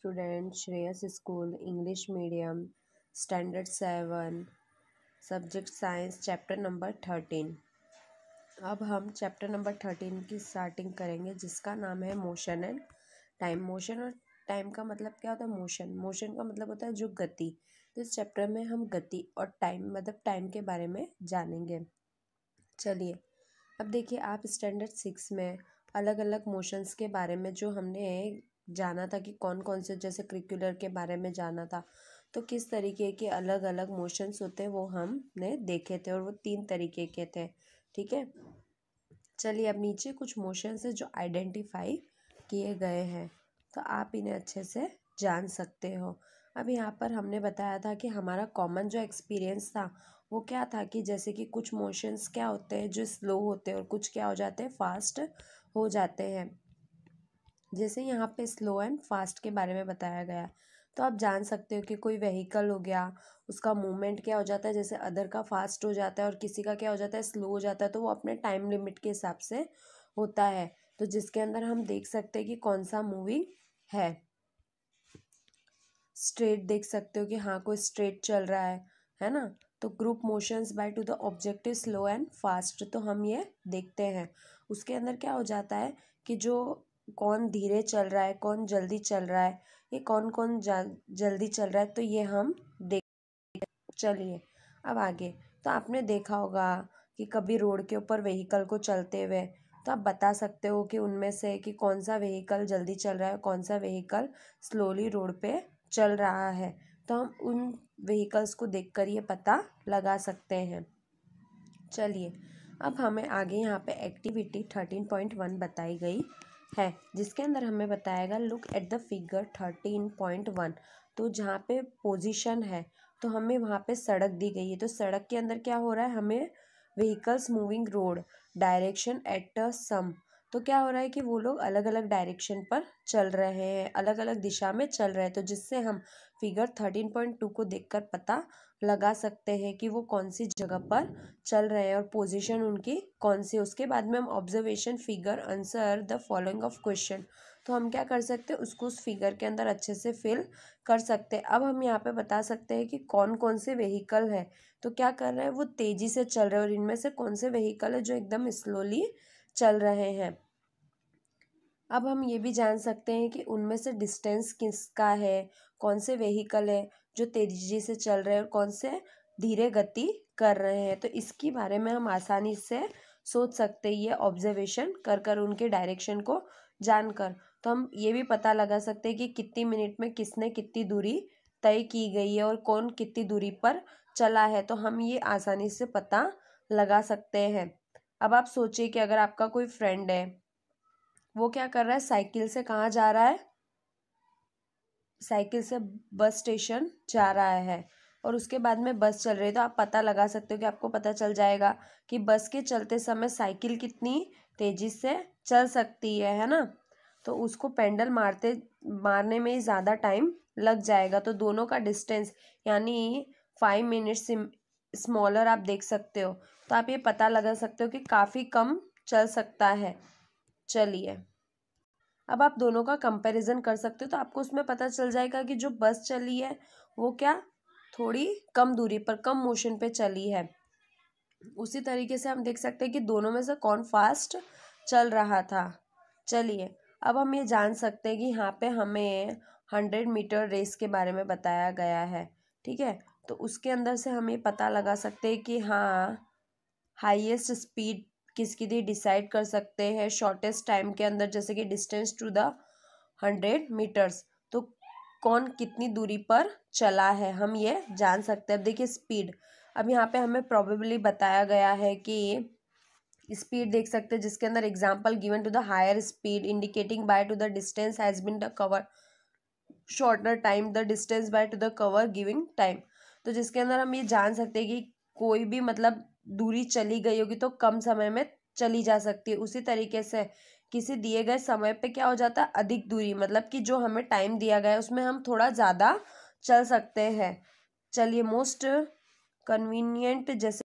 Student, Shreyas school English medium standard 7 subject science chapter number 13। अब हम chapter number 13 की starting करेंगे, जिसका नाम है मोशन एंड टाइम। मोशन और टाइम का मतलब क्या होता है? मोशन का मतलब होता है जो गति। तो इस चैप्टर में हम गति और टाइम मतलब टाइम के बारे में जानेंगे। चलिए, अब देखिए, आप स्टैंडर्ड 6 में अलग अलग मोशंस के बारे में जो हमने जाना था कि कौन कौन से, जैसे करिकुलर के बारे में जाना था, तो किस तरीके के अलग अलग मोशंस होते हैं वो हमने देखे थे, और वो 3 तरीके के थे। ठीक है, चलिए अब नीचे कुछ मोशंस है जो आइडेंटिफाई किए गए हैं, तो आप इन्हें अच्छे से जान सकते हो। अब यहाँ पर हमने बताया था कि हमारा कॉमन जो एक्सपीरियंस था वो क्या था कि जैसे कि कुछ मोशंस क्या होते हैं जो स्लो होते हैं और कुछ क्या हो जाते हैं, फास्ट हो जाते हैं। जैसे यहाँ पे स्लो एंड फास्ट के बारे में बताया गया, तो आप जान सकते हो कि कोई व्हीकल हो गया, उसका मूवमेंट क्या हो जाता है, जैसे अदर का फास्ट हो जाता है और किसी का क्या हो जाता है, स्लो हो जाता है, तो वो अपने टाइम लिमिट के हिसाब से होता है। तो जिसके अंदर हम देख सकते हैं कि कौन सा मूविंग है। स्ट्रेट देख सकते हो कि हाँ कोई स्ट्रेट चल रहा है ना। तो group motions bye to the objective slow and fast, तो हम ये देखते हैं। उसके अंदर क्या हो जाता है कि जो कौन धीरे चल रहा है, कौन जल्दी चल रहा है, ये कौन कौन जल्दी चल रहा है, तो ये हम देख। चलिए अब आगे, तो आपने देखा होगा कि कभी रोड के ऊपर व्हीकल को चलते हुए, तो आप बता सकते हो कि उनमें से कि कौन सा व्हीकल जल्दी चल रहा है, कौन सा व्हीकल स्लोली रोड पे चल रहा है। तो हम उन व्हीकल्स को देखकर ये पता लगा सकते हैं। चलिए अब हमें आगे यहाँ पे एक्टिविटी 13.1 बताई गई है, जिसके अंदर हमें बताया गया लुक एट द फिगर 13.1। तो जहाँ पे पोजीशन है, तो हमें वहाँ पे सड़क दी गई है। तो सड़क के अंदर क्या हो रहा है, हमें vehicles moving road direction at a sum. तो क्या हो रहा है कि वो लोग अलग अलग डायरेक्शन पर चल रहे हैं, अलग अलग दिशा में चल रहे हैं। तो जिससे हम फिगर 13.2 को देखकर पता लगा सकते हैं कि वो कौन सी जगह पर चल रहे हैं और पोजीशन उनकी कौन सी। उसके बाद में हम observation figure answer the following of question, तो हम क्या कर सकते हैं, उसको उस फिगर के अंदर अच्छे से फिल कर सकते हैं। अब हम यहाँ पे बता सकते हैं कि कौन कौन से व्हीकल है, तो क्या कर रहे हैं, वो तेजी से चल रहे हैं, और इनमें से कौन से व्हीकल है जो एकदम स्लोली चल रहे हैं। अब हम ये भी जान सकते हैं कि उनमें से डिस्टेंस किसका है, कौन से व्हीकल है जो तेजी से चल रहे हैं और कौन से धीरे गति कर रहे हैं। तो इसके बारे में हम आसानी से सोच सकते हैं, ये ऑब्जर्वेशन कर कर उनके डायरेक्शन को जानकर। तो हम ये भी पता लगा सकते हैं कि कितनी मिनट में किसने कितनी दूरी तय की गई है और कौन कितनी दूरी पर चला है। तो हम ये आसानी से पता लगा सकते हैं। अब आप सोचिए कि अगर आपका कोई फ्रेंड है, वो क्या कर रहा है, साइकिल से कहाँ जा रहा है, साइकिल से बस स्टेशन जा रहा है, और उसके बाद में बस चल रही है। तो आप पता लगा सकते हो कि आपको पता चल जाएगा कि बस के चलते समय साइकिल कितनी तेजी से चल सकती है ना। तो उसको पेंडल मारने में ही ज़्यादा टाइम लग जाएगा। तो दोनों का डिस्टेंस यानी 5 मिनट्स स्मॉलर आप देख सकते हो। तो आप ये पता लगा सकते हो कि काफ़ी कम चल सकता है। चलिए अब आप दोनों का कंपैरिजन कर सकते हो, तो आपको उसमें पता चल जाएगा कि जो बस चली है वो क्या थोड़ी कम दूरी पर, कम मोशन पे चली है। उसी तरीके से हम देख सकते हैं कि दोनों में से कौन फास्ट चल रहा था। चलिए अब हम ये जान सकते हैं कि यहाँ पे हमें 100 मीटर रेस के बारे में बताया गया है। ठीक है, तो उसके अंदर से हम ये पता लगा सकते हैं कि हाँ हाईएस्ट स्पीड किसकी थी, डिसाइड कर सकते हैं शॉर्टेस्ट टाइम के अंदर, जैसे कि डिस्टेंस टू द 100 मीटर्स, तो कौन कितनी दूरी पर चला है हम ये जान सकते हैं। अब देखिए स्पीड, अब यहाँ पे हमें प्रोबेबली बताया गया है कि स्पीड देख सकते हैं, जिसके अंदर example given to the higher speed indicating by to the distance has been the cover shorter time the distance by to the cover giving time. तो जिसके अंदर हम ये जान सकते हैं कि कोई भी मतलब दूरी चली गई होगी तो कम समय में चली जा सकती है। उसी तरीके से किसी दिए गए समय पे क्या हो जाता है, अधिक दूरी, मतलब कि जो हमें टाइम दिया गया है उसमें हम थोड़ा ज़्यादा चल सकते हैं। चलिए मोस्ट कन्वीनियंट, जैसे